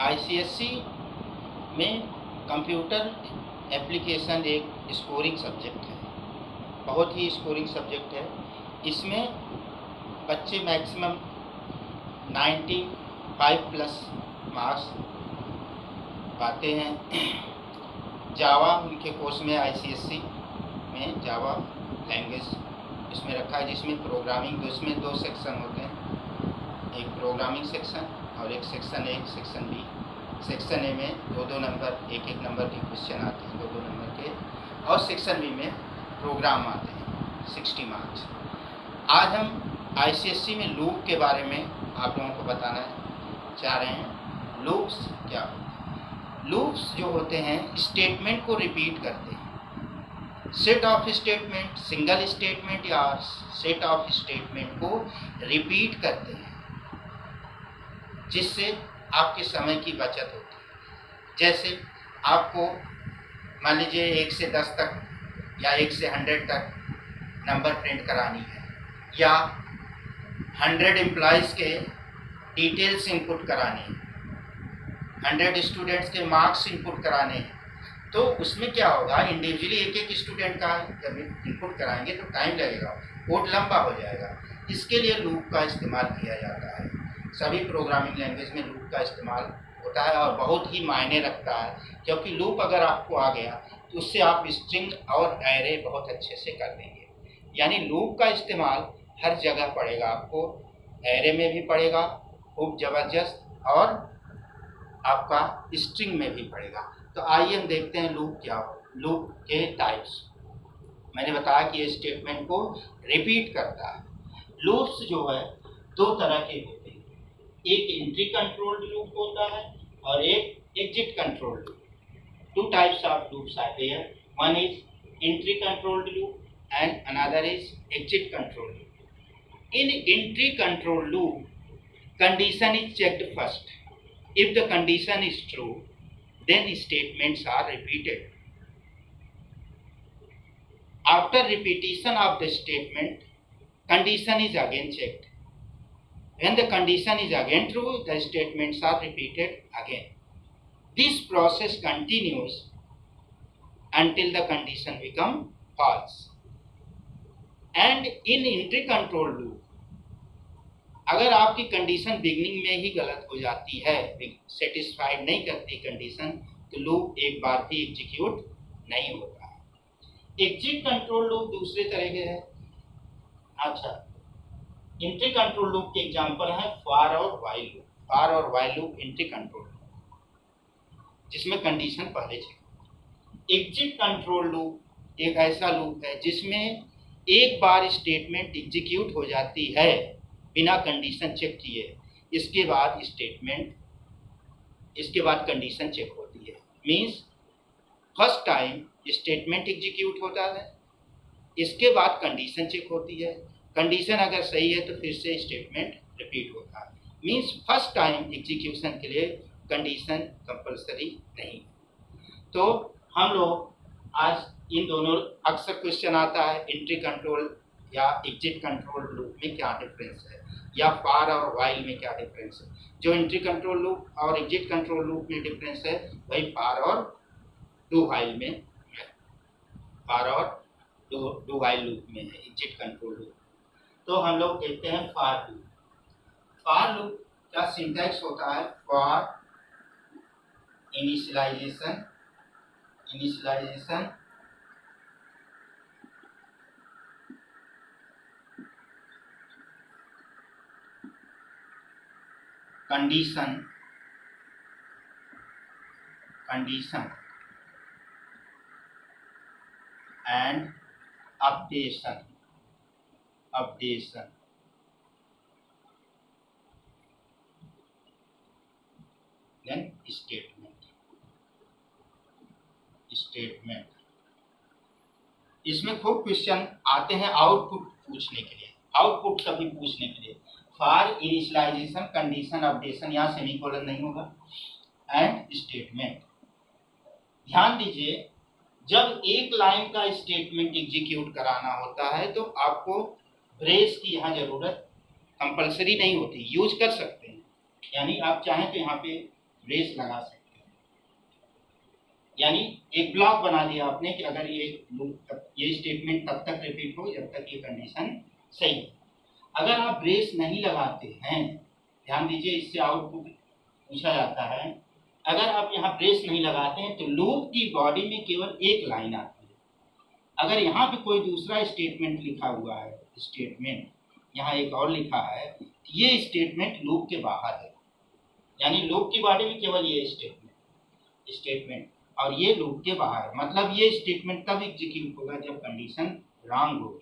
ICSE में computer application एक scoring subject है, बहुत ही स्कोरिंग सब्जेक्ट है। इसमें बच्चे मैक्सिमम 95 प्लस मार्क्स पाते हैं। जावा उनके कोर्स में आईसीएसई में जावा लैंग्वेज इसमें रखा है, जिसमें प्रोग्रामिंग इसमें 2 सेक्शन होते हैं, एक प्रोग्रामिंग सेक्शन और एक section A section B. Section A में 2-2 नंबर एक नंबर के क्वेश्चन आते हैं, 2-2 नंबर के, और सेक्शन बी में प्रोग्राम आते हैं 60 मार्क्स। आज हम आईसीएसई में लूप के बारे में आप लोगों को बताना चाह रहे हैं। लूप्स क्या होते हैं? लूप्स जो होते हैं स्टेटमेंट को रिपीट करते हैं। Set of statement, single statement या सेट ऑफ स्टेटमेंट को रिपीट करते हैं, जिससे आपके समय की बचत होती है। जैसे आपको मान लीजिए 1 से 10 तक या 1 से 100 तक नंबर प्रिंट करानी है, या 100 एम्प्लॉयज़ के डिटेल्स इनपुट कराने हैं, 100 स्टूडेंट्स के मार्क्स इनपुट कराने हैं, तो उसमें क्या होगा, इंडिविजुअली एक स्टूडेंट का जब इनपुट कराएंगे तो टाइम लगेगा, कोड लंबा हो जाएगा। इसके लिए लूप का इस्तेमाल किया जाता है। सभी प्रोग्रामिंग लैंग्वेज में लूप का इस्तेमाल होता है और बहुत ही मायने रखता है, क्योंकि लूप अगर आपको आ गया तो उससे आप स्ट्रिंग और एरे बहुत अच्छे से कर देंगे। यानी लूप का इस्तेमाल हर जगह पड़ेगा, आपको एरे में भी पड़ेगा खूब ज़बरदस्त, और आपका स्ट्रिंग में भी पड़ेगा। तो आइए हम देखते हैं लूप क्या हो। लूप के टाइप्स मैंने बताया कि ये स्टेटमेंट को रिपीट करता है। लूप्स जो है 2 तरह के होते हैं, एक एंट्री कंट्रोल्ड लूप होता है और एक exit controlled loop. 2 types of loops are there, one is entry controlled loop and another is exit controlled loop. In entry controlled loop, condition is checked first. If the condition is true, then statements are repeated. After repetition of the statement, condition is again checked. When the condition is again true, the statements are repeated again. This process continues until the condition becomes false. And in entry control loop, अगर आपकी condition beginning में ही गलत हो जाती है, satisfied नहीं करती condition, तो लूप एक बार भी एग्जीक्यूट नहीं होता है। एग्जिट कंट्रोल लूप दूसरे तरह के है। अच्छा, एंट्री कंट्रोल लूप के एग्जांपल है फॉर और व्हाइल लूप। फॉर और while loop entry control loop, जिसमें कंडीशन पहले चेक। एग्जिट कंट्रोल लूप एक ऐसा लूप है जिसमें एक बार स्टेटमेंट एग्जीक्यूट हो जाती है बिना कंडीशन चेक किए, इसके बाद कंडीशन चेक होती है। Means first time statement execute होता है, इसके बाद कंडीशन चेक होती है, कंडीशन अगर सही है तो फिर से स्टेटमेंट रिपीट होता है। मीन्स फर्स्ट टाइम एग्जीक्यूशन के लिए कंडीशन कंपलसरी नहीं। तो हम लोग आज इन दोनों, अक्सर क्वेश्चन आता है एंट्री कंट्रोल या एग्जिट कंट्रोल लूप में क्या डिफरेंस है, या फॉर और व्हाइल में क्या डिफरेंस है। जो एंट्री कंट्रोल लूप और एग्जिट कंट्रोल लूप में डिफरेंस है वही फॉर और डू व्हाइल में है, फॉर और डू व्हाइल लूप में है, एग्जिट कंट्रोल लूप। तो हम लोग देखते हैं फॉर लूप। फॉर लूप का सिंटैक्स होता है for initialization condition and updation then statement. इसमें खूब क्वेश्चन आते हैं आउटपुट पूछने के लिए, आउटपुट कभी पूछने के लिए। फॉर इनिशियलाइजेशन, कंडीशन, अपडेशन, यहाँ सेमीकोलन नहीं होगा, एंड स्टेटमेंट। ध्यान दीजिए, जब एक लाइन का स्टेटमेंट एग्जीक्यूट कराना होता है तो आपको ब्रेस की यहाँ जरूरत कंपलसरी नहीं होती, यूज कर सकते हैं। यानी आप चाहें तो यहाँ पे ब्रेस लगा सकते हैं। यानी एक ब्लॉक बना दिया आपने कि अगर ये स्टेटमेंट तब तक रिपीट हो जब तक ये कंडीशन सही है। अगर आप ब्रेस नहीं लगाते हैं, ध्यान दीजिए, इससे आउटपुट पूछा जाता है, अगर आप यहाँ ब्रेस नहीं लगाते हैं तो लूप की बॉडी में केवल एक लाइन आती है। अगर यहाँ पे कोई दूसरा स्टेटमेंट लिखा हुआ है, स्टेटमेंट यहाँ एक और लिखा है, ये स्टेटमेंट लूप के बाहर है। यानी लूप की बॉडी में केवल ये स्टेटमेंट और ये लूप के बाहर, मतलब ये स्टेटमेंट तब एग्जीक्यूट होगा जब कंडीशन रॉन्ग हो।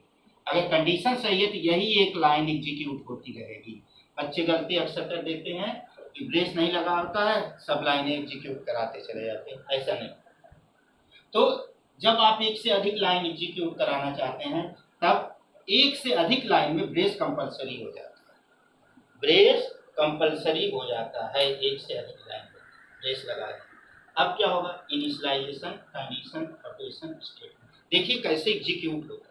अगर कंडीशन सही है तो यही एक लाइन एग्जीक्यूट होती रहेगी। बच्चे गलती अक्सर कर देते हैं कि ब्रेस नहीं लगा होता है, सब लाइनें एग्जीक्यूट कराते चले जाते हैं, ऐसा नहीं। तो जब आप एक से अधिक लाइन एग्जीक्यूट कराना चाहते हैं तब एक से अधिक लाइन में ब्रेस कंपलसरी हो जाता है। ब्रेस कंपलसरी हो जाता है एक से अधिक लाइन में ब्रेस लगा दें। अब क्या होगा, इनिशियलाइजेशन, कंडीशन, अपडेशन, स्टेटमेंट। देखिए कैसे एग्जीक्यूट होता है।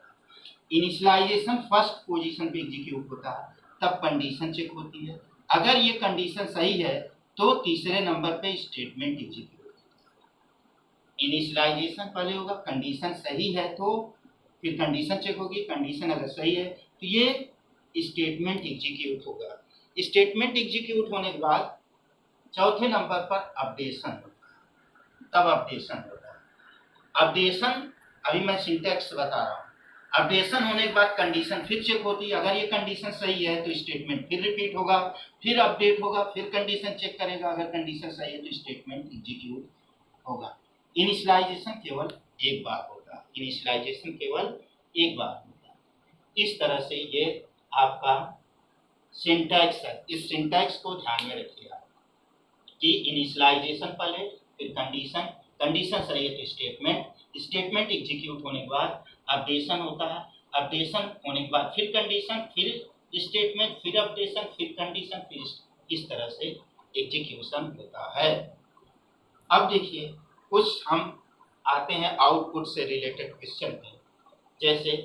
इनिशियलाइजेशन फर्स्ट पोजीशन पे एग्जीक्यूट होता है, तब कंडीशन चेक होती है। अगर ये कंडीशन सही है तो तीसरे नंबर पे स्टेटमेंट एग्जीक्यूट होता है। इनिशियलाइजेशन पहले होगा, कंडीशन सही है तो फिर कंडीशन चेक होगी, कंडीशन अगर सही है तो ये स्टेटमेंट एग्जीक्यूट होगा। स्टेटमेंट एग्जीक्यूट होने के बाद चौथे नंबर पर अपडेशन होगा, तब अपडेशन होता है। अपडेशन अभी मैं सिंटैक्स बता रहा हूँ। अपडेशन होने के बाद कंडीशन फिर चेक होती है, अगर ये कंडीशन सही है तो स्टेटमेंट फिर रिपीट होगा, फिर अपडेट होगा, फिर कंडीशन चेक करेगा, अगर कंडीशन सही है तो स्टेटमेंट एग्जीक्यूट होगा। इनिशियलाइजेशन केवल एक बार होगा, इनिशियलाइजेशन केवल एक बार होगा। इस तरह से ये आपका सिंटैक्स है। इस सिंटैक्स को ध्यान में रखिए आप कि इनिशियलाइजेशन पहले, फिर कंडीशन, कंडीशन सही है तो स्टेटमेंट, स्टेटमेंट एग्जीक्यूट होने के बाद अपडेशन होता है, अपडेशन होने के बाद फिर कंडीशन, फिर स्टेटमेंट, फिर अपडेशन, फिर कंडीशन, फिर इस तरह से एग्जीक्यूशन होता है। अब देखिए कुछ हम आते हैं आउटपुट से रिलेटेड क्वेश्चन पे। जैसे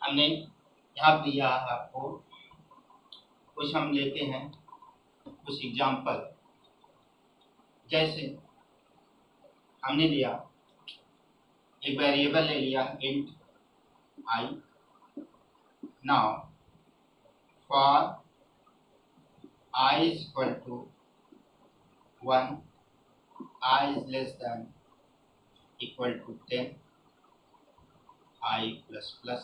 हमने यहाँ दिया आपको, कुछ हम लेते हैं कुछ एग्जाम्पल। जैसे हमने लिया एक वेरिएबल ले लिया int I. Now for i is equal to 1, i is less than equal to 10, i plus plus.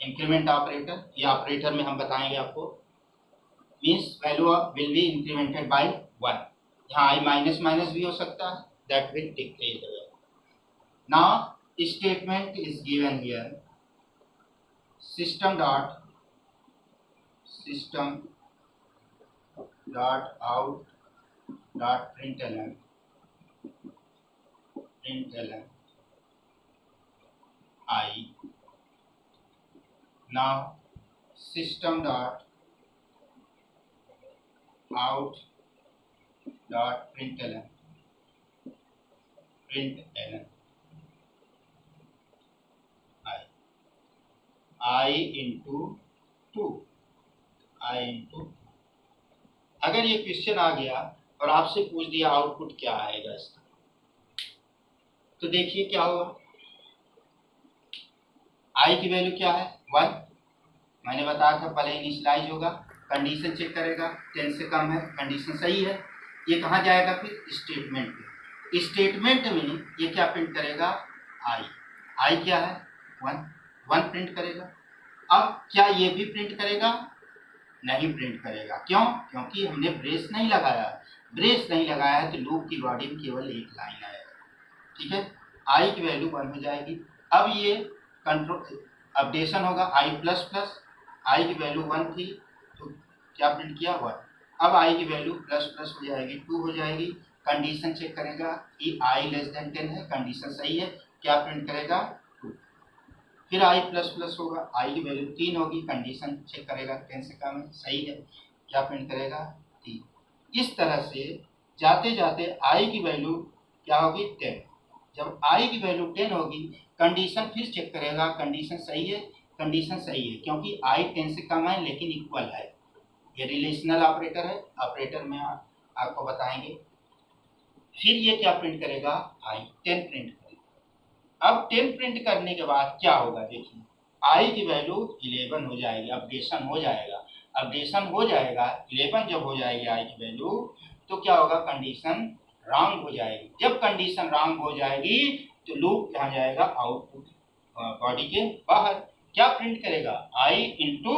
Increment operator, ये ऑपरेटर में हम बताएंगे आपको, means value will be incremented by 1। यहाँ i माइनस माइनस भी हो सकता है, that will decrease the value. Now statement is given here, system dot out dot println I. Now system dot out dot println I into 2, I into। अगर ये question आ गया और आपसे पूछ दिया आउटपुट क्या आएगा इसका, तो देखिए क्या होगा। i की वैल्यू क्या है 1, मैंने बताया था पहले इनिशियलाइज होगा, कंडीशन चेक करेगा, 10 से कम है, कंडीशन सही है, ये कहाँ जाएगा फिर स्टेटमेंट पे। स्टेटमेंट में ये क्या प्रिंट करेगा i क्या है 1 प्रिंट करेगा। अब क्या ये भी प्रिंट करेगा, नहीं प्रिंट करेगा, क्यों, क्योंकि हमने ब्रेस नहीं लगाया। ब्रेस नहीं लगाया है तो लूप की बॉडी में केवल एक लाइन आएगा, ठीक है। i की वैल्यू 1 हो जाएगी। अब ये कंट्रोल अपडेशन होगा i प्लस प्लस, i की वैल्यू 1 थी तो क्या प्रिंट किया 1, अब i की वैल्यू प्लस प्लस हो जाएगी 2 हो जाएगी। कंडीशन चेक करेगा कि i लेस देन 10 है, कंडीशन सही है, क्या प्रिंट करेगा 2। फिर i प्लस प्लस होगा, i की वैल्यू 3 होगी, कंडीशन चेक करेगा 10 से कम है, सही है, क्या प्रिंट करेगा 3। इस तरह से जाते जाते i की वैल्यू क्या होगी 10। जब i की वैल्यू 10 होगी, कंडीशन फिर चेक करेगा, कंडीशन सही है, कंडीशन सही है क्योंकि i 10 से कम है लेकिन इक्वल है। ये रिलेशनल ऑपरेटर है, ऑपरेटर में आपको बताएंगे। फिर ये क्या प्रिंट करेगा, आई 10 प्रिंट करेगा। अब 10 प्रिंट करने के बाद क्या होगा, देखिए आई की वैल्यू 11 हो जाएगी, अपडेशन हो जाएगा। अपडेशन हो जाएगा 11 जब हो जाएगी आई की वैल्यू, तो क्या होगा, कंडीशन रॉन्ग हो जाएगी। जब कंडीशन रॉन्ग हो जाएगी तो लूप कहाँ जाएगा, आउटपुट बॉडी के बाहर। क्या प्रिंट करेगा, I into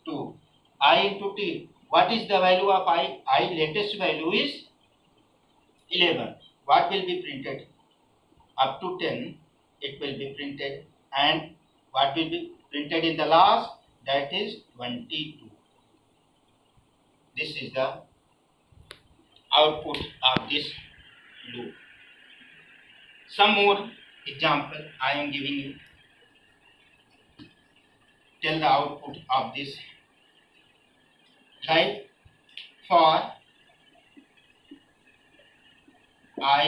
2, I into T. What is the value of I, I latest value is 11. What will be printed up to 10? It will be printed, and what will be printed in the last, that is 22. This is the output of this loop. Some more example I am giving you. Tell the output of this. Like for I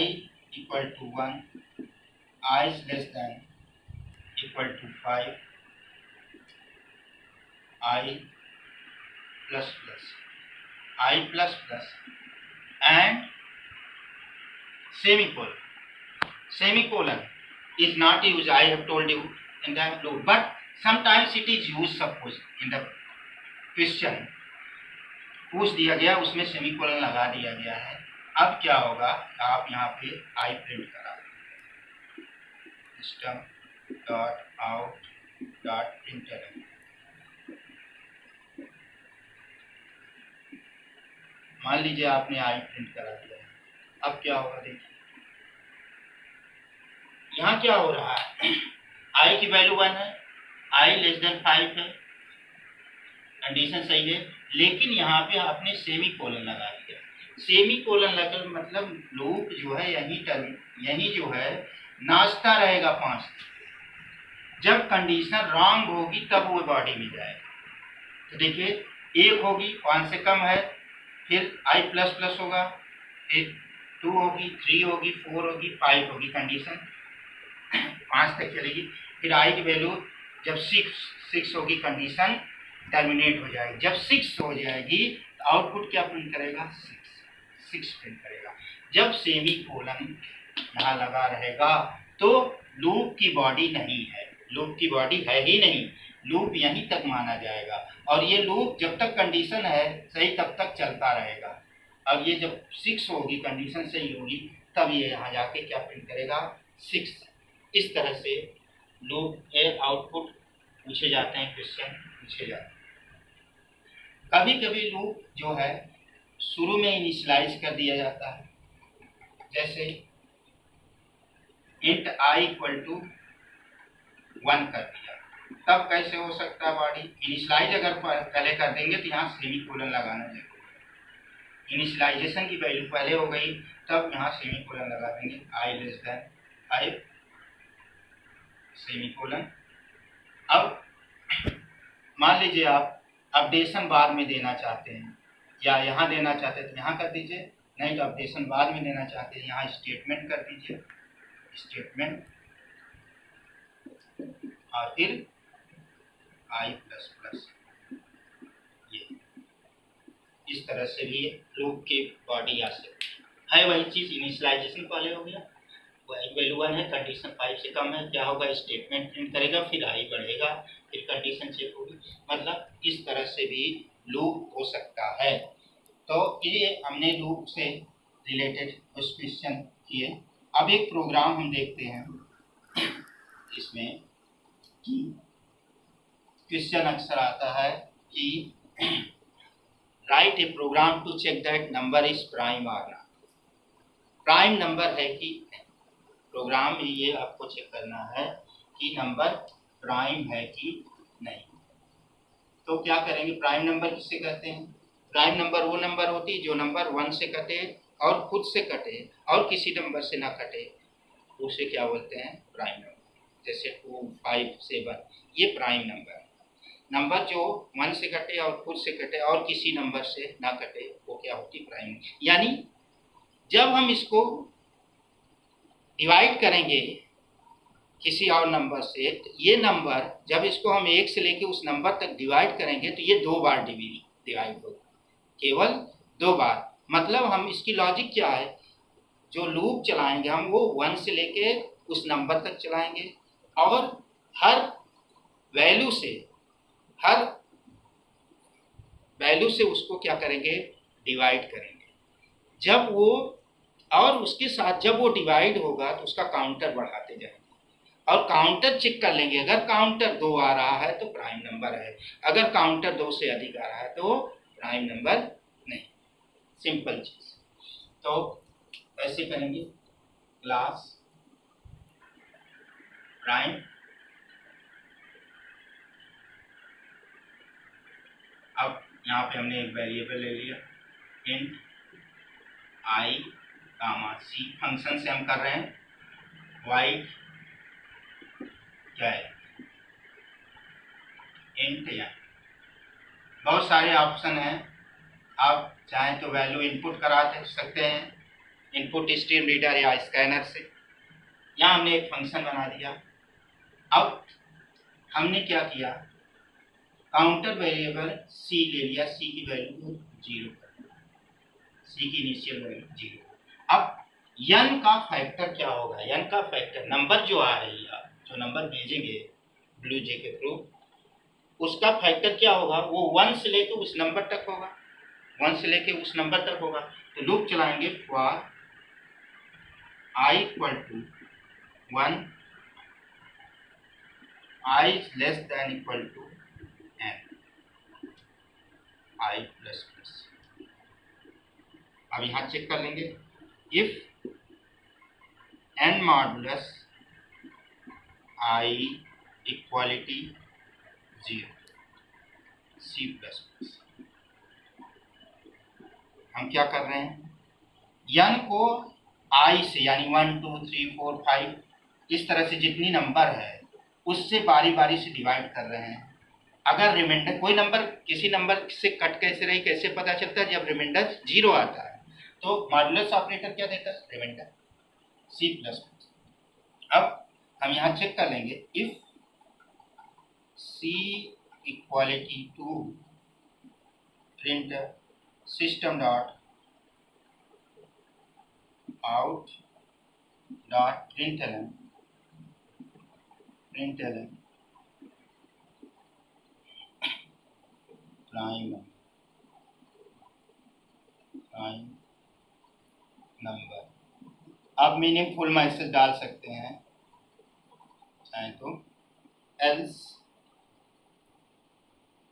equal to 1, I is less than equal to 5, I plus plus, I plus plus, and semicolon. Semicolon is not used, I have told you in the loop, but sometimes it is used. Suppose in the question पूछ दिया गया, उसमें semicolon लगा दिया गया है। अब क्या होगा, आप यहाँ पे आई प्रिंट करा, system dot out dot printer. मान लीजिए आपने आई प्रिंट करा दिया है। अब क्या होगा, देखिए यहाँ क्या हो रहा है, आई की वैल्यू 1 है, आई लेस देन 5 है, कंडीशन सही है, लेकिन यहाँ पे आपने सेमी कोलन लगा दिया। सेमी कोलन लगा मतलब लूप जो है यही जो है नाचता रहेगा 5। जब कंडीशन रॉन्ग होगी तब वो बॉडी में जाएगा। तो देखिए 1 होगी, 5 से कम है, फिर आई प्लस प्लस होगा, फिर 2 होगी, 3 होगी, 4 होगी, 5 होगी, कंडीशन 5 तक चलेगी। फिर आई की वैल्यू जब 6 होगी, कंडीशन टर्मिनेट हो जाएगी। जब 6 हो जाएगी तो आउटपुट क्या प्रिंट करेगा, 6 प्रिंट करेगा। जब सेमी कोलन यहाँ लगा रहेगा तो लूप की बॉडी नहीं है, लूप की बॉडी है ही नहीं, लूप यहीं तक माना जाएगा। और ये लूप जब तक कंडीशन है सही तब तक चलता रहेगा। अब ये जब 6 होगी, कंडीशन सही होगी, तब ये यहाँ जाके क्या प्रिंट करेगा, 6। इस तरह से लूप के आउटपुट पूछे जाते हैं, क्वेश्चन पूछे जाते हैं। कभी कभी लूप जो है शुरू में इनिशियलाइज कर दिया जाता है, जैसे इंट आई इक्वल टू 1 कर दिया, तब कैसे हो सकता है बॉडी, इनिशियलाइज अगर पहले कर देंगे तो यहाँ सेमी कोलन लगाना जरूरी है। इनिशियलाइजेशन की वैल्यू पहले हो गई तब यहाँ सेमी कोलन लगा देंगे, आई लेस देन 5 सेमी कोलन। अब मान लीजिए आप अपडेशन बाद में देना चाहते हैं या यहाँ देना चाहते हैं तो यहाँ कर दीजिए, नहीं तो अपडेशन बाद में देना चाहते हैं यहाँ स्टेटमेंट कर दीजिए, स्टेटमेंट और फिर आई प्लस प्लस। ये इस तरह से भी लूप के बॉडी आ सकती है। वही चीज़ इनिशियलाइजेशन पहले हो गया, वैल्यू 1 है, कंडीशन 5 से कम है, क्या होगा, स्टेटमेंट प्रिंट करेगा, फिर आई बढ़ेगा, फिर कंडीशन चेक होगी। मतलब इस तरह से भी लूप हो सकता है। तो ये हमने लूप से रिलेटेड कुछ क्वेश्चन किए। अब एक प्रोग्राम हम देखते हैं इसमें कि क्वेश्चन अक्सर आता है कि write a program to check that number is prime और नॉट। प्राइम नंबर है कि प्रोग्राम में ये आपको चेक करना है कि नंबर प्राइम है कि नहीं। तो क्या करेंगे, प्राइम नंबर किससे कहते हैं, प्राइम नंबर वो नंबर होती है जो नंबर 1 से कटे और खुद से कटे और किसी नंबर से ना कटे, उसे क्या बोलते हैं, प्राइम नंबर। जैसे 2, 5, 7 ये प्राइम नंबर है। नंबर जो 1 से कटे और खुद से कटे और किसी नंबर से ना कटे वो क्या होती है, प्राइम। यानी जब हम इसको डिवाइड करेंगे किसी और नंबर से, तो ये नंबर जब इसको हम 1 से लेके उस नंबर तक डिवाइड करेंगे तो ये 2 बार डिवाइड होगा, केवल 2 बार। मतलब हम इसकी लॉजिक क्या है, जो लूप चलाएंगे हम वो 1 से लेके उस नंबर तक चलाएंगे और हर वैल्यू से उसको क्या करेंगे, डिवाइड करेंगे। जब वो और उसके साथ जब वो डिवाइड होगा तो उसका काउंटर बढ़ाते जाएंगे और काउंटर चेक कर लेंगे। अगर काउंटर 2 आ रहा है तो प्राइम नंबर है, अगर काउंटर 2 से अधिक आ रहा है तो प्राइम नंबर नहीं। सिंपल चीज। तो ऐसे करेंगे, क्लास प्राइम, अब यहाँ पे हमने एक वेरिएबल ले लिया इंट आई कामा सी, फंक्शन से हम कर रहे हैं वाई क्या है इंट या। बहुत सारे ऑप्शन हैं, आप चाहें तो वैल्यू इनपुट करा सकते हैं इनपुट स्ट्रीम रीडर या स्कैनर से। यहाँ हमने एक फंक्शन बना दिया। अब हमने क्या किया, काउंटर वेरिएबल सी ले लिया, सी की वैल्यू 0 कर, सी की इनिशियल वैल्यू 0। अब n का फैक्टर क्या होगा, n का फैक्टर नंबर जो आ रही है, जो नंबर भेजेंगे ब्लू जे के थ्रू, उसका फैक्टर क्या होगा, वो 1 से लेके उस नंबर तक होगा, 1 से लेके उस नंबर तक होगा। तो लूप चलाएंगे for i equal to 1, i less than equal to n, i plus plus. अब यहाँ चेक कर लेंगे, if n modulus i equality 0, c plus plus. हम क्या कर रहे हैं, n को i से यानी 1 2 3 4 5 इस तरह से जितनी नंबर है उससे बारी बारी से डिवाइड कर रहे हैं। अगर रिमाइंडर कोई नंबर किसी नंबर से कट कैसे रही, कैसे पता चलता है, जब रिमाइंडर 0 आता है तो मॉडुलस ऑपरेटर क्या देता है, रिमाइंडर c प्लस प्लस। अब हम यहाँ चेक कर लेंगे, if c equality two print system dot out dot println prime number. आप मीनिंगफुल मैसेज डाल सकते हैं चाहे तो, else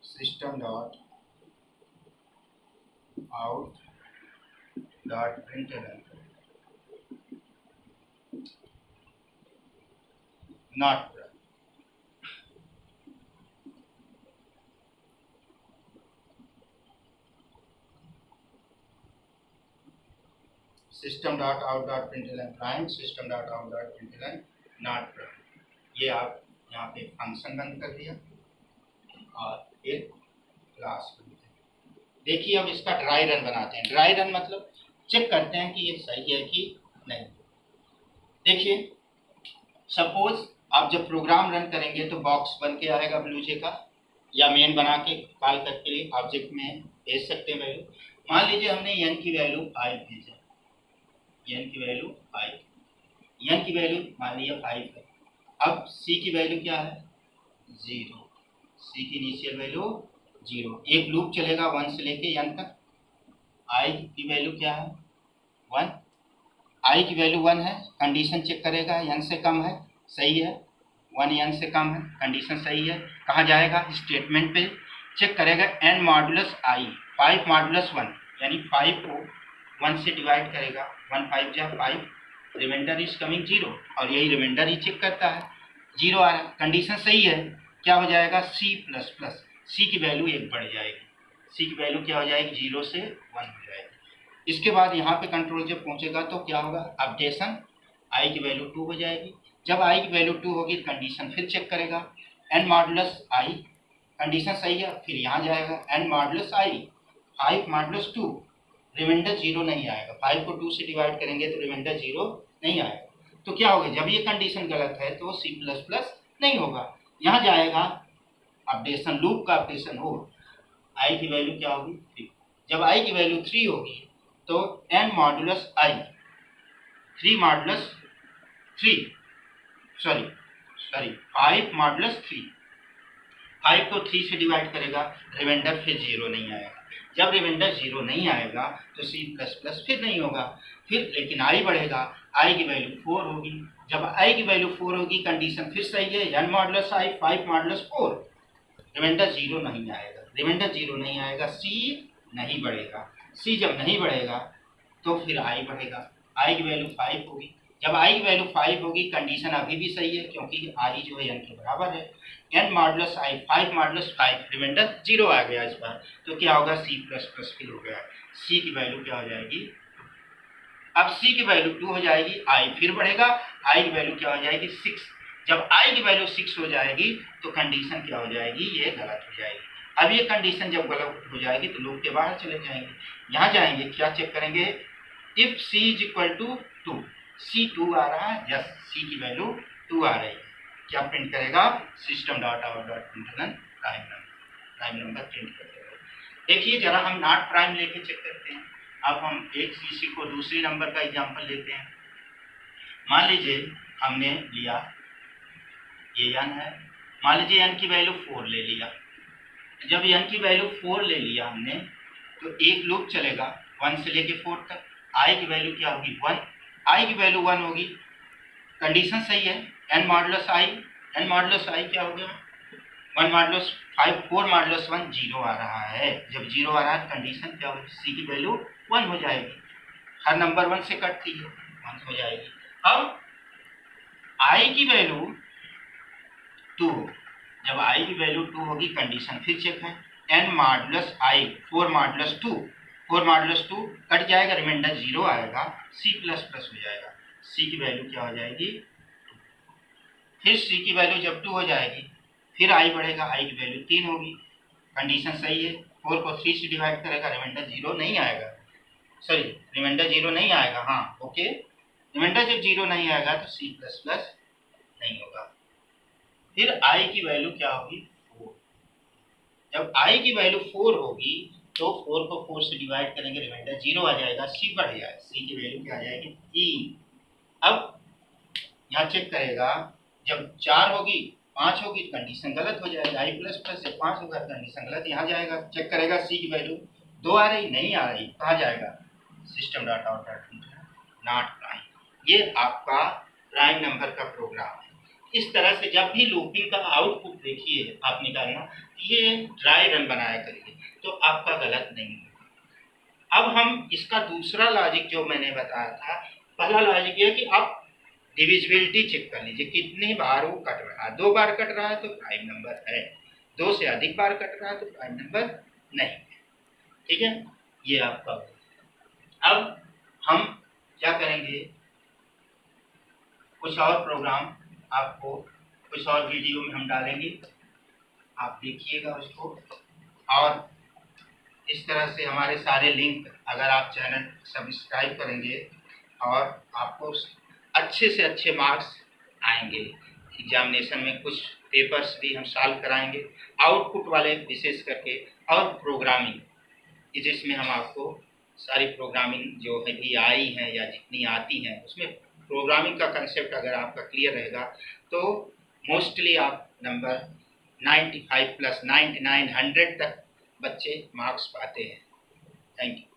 system dot out dot println not. System dot out dot println prime, system dot out dot println not prime. ये आप यहाँ पे फंक्शन बंद कर दिया और एक क्लास बंद कर। देखिए अब इसका ड्राई रन बनाते हैं। ड्राई रन मतलब चेक करते हैं कि ये सही है कि नहीं। देखिए सपोज आप जब प्रोग्राम रन करेंगे तो बॉक्स बन के आएगा ब्लू जे का, या मेन बना के कॉल करके ऑब्जेक्ट में भेज सकते हैं वैल्यू। मान लीजिए हमने n की वैल्यू 5 भेजा, n की वैल्यू 5, n की वैल्यू मान लिया 5 है। अब c की वैल्यू क्या है, 0, c की इनिशियल वैल्यू 0। एक लूप चलेगा 1 से लेके n तक। i की वैल्यू क्या है, 1, i की वैल्यू 1 है, कंडीशन चेक करेगा n से कम है, सही है, 1 n से कम है, कंडीशन सही है। कहाँ जाएगा, स्टेटमेंट पे चेक करेगा n मॉडुलस i, 5 मॉडुलस 1 यानी 5 को 1 से डिवाइड करेगा, 1 5 जा 5, रिमाइंडर इज कमिंग 0, और यही रिमाइंडर ही चेक करता है, 0 आ रहा है, कंडीशन सही है। क्या हो जाएगा, c प्लस प्लस, c की वैल्यू 1 बढ़ जाएगी, c की वैल्यू क्या हो जाएगी, 0 से 1 हो जाएगी। इसके बाद यहाँ पे कंट्रोल जब पहुँचेगा तो क्या होगा, अपडेशन, i की वैल्यू 2 हो जाएगी। जब i की वैल्यू 2 होगी कंडीशन फिर चेक करेगा, n मॉडुलस i, कंडीशन सही है, फिर यहाँ जाएगा n modulus i, 5 modulus 2, remainder 0 नहीं आएगा, 5 को 2 से डिवाइड करेंगे तो रिमाइंडर 0 नहीं आएगा। तो क्या होगा, जब ये कंडीशन गलत है तो c प्लस प्लस नहीं होगा। यहाँ जाएगा अपडेशन, लूप का अपडेशन हो, i की वैल्यू क्या होगी 3। जब i की वैल्यू 3 होगी तो n modulus i 3 modulus 3 sorry 5 modulus 3, 5 को 3 से डिवाइड करेगा, रिमाइंडर फिर 0 नहीं आएगा। जब रिमाइंडर 0 नहीं आएगा तो c प्लस प्लस फिर नहीं होगा, फिर लेकिन i बढ़ेगा, i की वैल्यू 4 होगी। जब i की वैल्यू 4 होगी कंडीशन फिर सही है, n modulus i 5 modulus 4, remainder 0 नहीं आएगा, रिमाइंडर 0 नहीं आएगा, c नहीं बढ़ेगा, c जब नहीं बढ़ेगा तो फिर i बढ़ेगा, i की वैल्यू 5 होगी। जब i की वैल्यू 5 होगी कंडीशन अभी भी सही है क्योंकि i जो है n के बराबर है, n modulus i 5 modulus 5, remainder 0 आ गया इस बार, तो क्या होगा c प्लस प्लस फिर हो गया, c की वैल्यू क्या हो जाएगी, अब c की वैल्यू 2 हो जाएगी, i फिर बढ़ेगा, i की वैल्यू क्या हो जाएगी 6। जब i की वैल्यू 6 हो जाएगी तो कंडीशन क्या हो जाएगी, ये गलत हो जाएगी। अब ये कंडीशन जब गलत हो जाएगी तो लूप के बाहर चले जाएंगे, यहाँ जाएंगे, क्या चेक करेंगे, if c is equal to 2, c 2 आ रहा है, यस c की वैल्यू 2 आ रही है, क्या प्रिंट करेगा, system dot out dot println prime number print कर देगा। देखिए जरा हम नॉट प्राइम लेके चेक करते हैं। अब हम एक इसी को दूसरी नंबर का एग्जांपल लेते हैं। मान लीजिए हमने लिया ये n है, मान लीजिए n की वैल्यू 4 ले लिया। जब n की वैल्यू 4 ले लिया हमने तो एक लूप चलेगा 1 से लेके 4 तक, i की वैल्यू क्या होगी 1, i की वैल्यू 1 होगी, कंडीशन सही है, n मॉडुलस i क्या हो गया 1 मॉडुलस 5, 4 मॉडुलस 1 0 आ रहा है। जब 0 आ रहा है कंडीशन क्या होगी, c की वैल्यू 1 हो जाएगी, हर नंबर 1 से कटती है, 1 हो जाएगी। अब i की वैल्यू 2, जब i की वैल्यू 2 होगी कंडीशन फिर चेक है, n modulus i 4 modulus 2, 4 modulus 2 cut जाएगा, रिमाइंडर 0 आएगा, c प्लस प्लस हो जाएगा, c की वैल्यू क्या हो जाएगी, फिर c की वैल्यू जब 2 हो जाएगी फिर i बढ़ेगा, i की वैल्यू 3 होगी, कंडीशन सही है, 4 को 3 से डिवाइड करेगा, रिमाइंडर 0 नहीं आएगा, सॉरी रिमाइंडर 0 नहीं आएगा, हाँ ओके, रिमाइंडर जब 0 नहीं आएगा तो c प्लस प्लस नहीं होगा। फिर i की वैल्यू क्या होगी 4, जब i की वैल्यू 4 होगी तो 4 को 4 से डिवाइड करेंगे, रिमाइंडर 0 आ जाएगा, c बढ़ जाएगा, c की वैल्यू क्या आ जाएगी 3। अब यहाँ चेक करेगा, जब 4 होगी 5 होगी कंडीशन गलत हो जाएगा, i प्लस प्लस से 5 होगा कंडीशन गलत, यहाँ जाएगा चेक करेगा, c की वैल्यू 2 आ रही नहीं आ रही, कहाँ जाएगा, system dot out dot not prime. ये आपका प्राइम नंबर का प्रोग्राम है। इस तरह से जब भी लूपिंग का आउटपुट देखिए आप निकालना, ये ड्राई रन बनाया करिए तो आपका गलत नहीं होगा। अब हम इसका दूसरा लॉजिक जो मैंने बताया था, पहला लॉजिक ये कि आप डिविजिबिलिटी चेक कर लीजिए, कितने बार वो कट रहा है, 2 बार कट रहा है तो प्राइम नंबर है, 2 से अधिक बार कट रहा है तो प्राइम नंबर नहीं है, ठीक है, ये आपका। अब हम क्या करेंगे, कुछ और प्रोग्राम आपको कुछ और वीडियो में हम डालेंगे, आप देखिएगा उसको, और इस तरह से हमारे सारे लिंक, अगर आप चैनल सब्सक्राइब करेंगे और आपको अच्छे से अच्छे मार्क्स आएंगे एग्जामिनेशन में, कुछ पेपर्स भी हम सॉल्व कराएंगे आउटपुट वाले विशेष करके, और प्रोग्रामिंग जिसमें हम आपको सारी प्रोग्रामिंग जो है भी आई हैं या जितनी आती हैं उसमें प्रोग्रामिंग का कंसेप्ट अगर आपका क्लियर रहेगा तो मोस्टली आप नंबर 95 प्लस 99 100 तक बच्चे मार्क्स पाते हैं। Thank you.